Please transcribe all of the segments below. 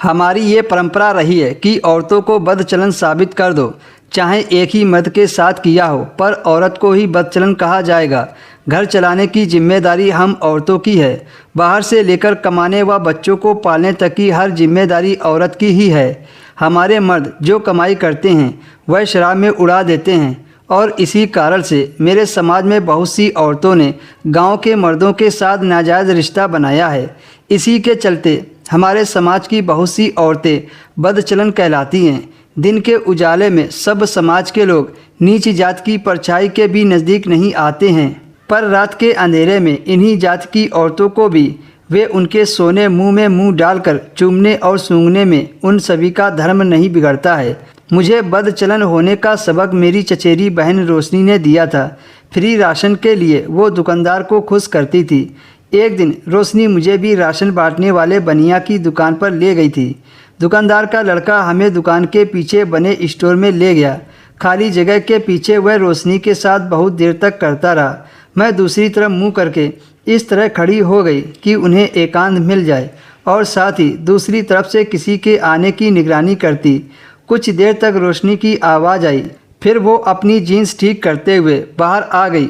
हमारी ये परंपरा रही है कि औरतों को बदचलन साबित कर दो, चाहे एक ही मर्द के साथ किया हो, पर औरत को ही बदचलन कहा जाएगा। घर चलाने की जिम्मेदारी हम औरतों की है। बाहर से लेकर कमाने व बच्चों को पालने तक की हर जिम्मेदारी औरत की ही है। हमारे मर्द जो कमाई करते हैं वह शराब में उड़ा देते हैं और इसी कारण से मेरे समाज में बहुत सी औरतों ने गांव के मर्दों के साथ नाजायज़ रिश्ता बनाया है। इसी के चलते हमारे समाज की बहुत सी औरतें बदचलन कहलाती हैं। दिन के उजाले में सब समाज के लोग नीच जात की परछाई के भी नज़दीक नहीं आते हैं, पर रात के अंधेरे में इन्हीं जात की औरतों को भी वे उनके सोने मुंह में मुंह डालकर चूमने और सूंघने में उन सभी का धर्म नहीं बिगड़ता है। मुझे बदचलन होने का सबक मेरी चचेरी बहन रोशनी ने दिया था। फ्री राशन के लिए वो दुकानदार को खुश करती थी। एक दिन रोशनी मुझे भी राशन बांटने वाले बनिया की दुकान पर ले गई थी। दुकानदार का लड़का हमें दुकान के पीछे बने स्टोर में ले गया। खाली जगह के पीछे वह रोशनी के साथ बहुत देर तक करता रहा। मैं दूसरी तरफ मुंह करके इस तरह खड़ी हो गई कि उन्हें एकांत मिल जाए और साथ ही दूसरी तरफ से किसी के आने की निगरानी करती। कुछ देर तक रोशनी की आवाज़ आई, फिर वो अपनी जीन्स ठीक करते हुए बाहर आ गई।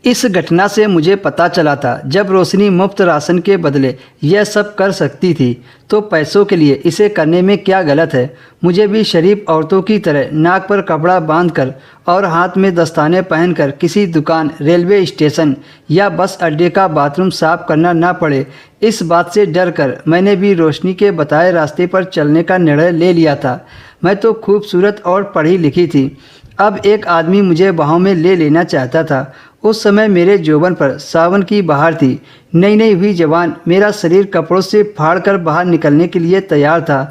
इस घटना से मुझे पता चला था जब रोशनी मुफ्त राशन के बदले यह सब कर सकती थी तो पैसों के लिए इसे करने में क्या गलत है। मुझे भी शरीफ औरतों की तरह नाक पर कपड़ा बांधकर और हाथ में दस्ताने पहनकर किसी दुकान, रेलवे स्टेशन या बस अड्डे का बाथरूम साफ करना ना पड़े, इस बात से डर कर मैंने भी रोशनी के बताए रास्ते पर चलने का निर्णय ले लिया था। मैं तो खूबसूरत और पढ़ी लिखी थी। अब एक आदमी मुझे बाहों में ले लेना चाहता था। उस समय मेरे जोबन पर सावन की बहार थी। नई नई हुई जवान मेरा शरीर कपड़ों से फाड़कर बाहर निकलने के लिए तैयार था।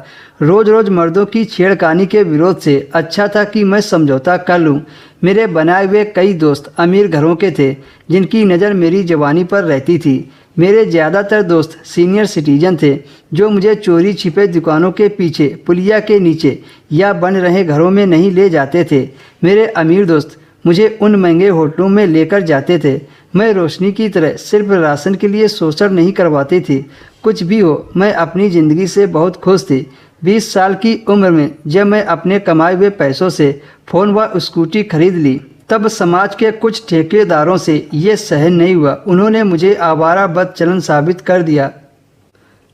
रोज़ रोज़ मर्दों की छेड़खानी के विरोध से अच्छा था कि मैं समझौता कर लूं। मेरे बनाए हुए कई दोस्त अमीर घरों के थे जिनकी नज़र मेरी जवानी पर रहती थी। मेरे ज़्यादातर दोस्त सीनियर सिटीजन थे जो मुझे चोरी छिपे दुकानों के पीछे, पुलिया के नीचे या बन रहे घरों में नहीं ले जाते थे। मेरे अमीर दोस्त मुझे उन महंगे होटलों में लेकर जाते थे। मैं रोशनी की तरह सिर्फ राशन के लिए शोषण नहीं करवाती थी। कुछ भी हो, मैं अपनी ज़िंदगी से बहुत खुश थी। 20 साल की उम्र में जब मैं अपने कमाए हुए पैसों से फ़ोन व स्कूटी खरीद ली, तब समाज के कुछ ठेकेदारों से ये सहन नहीं हुआ। उन्होंने मुझे आवारा बदचलन साबित कर दिया।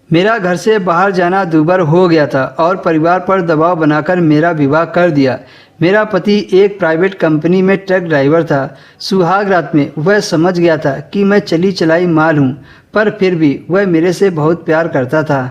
मेरा घर से बाहर जाना दूभर हो गया था और परिवार पर दबाव बनाकर मेरा विवाह कर दिया। मेरा पति एक प्राइवेट कंपनी में ट्रक ड्राइवर था। सुहाग रात में वह समझ गया था कि मैं चली चलाई माल हूँ, पर फिर भी वह मेरे से बहुत प्यार करता था।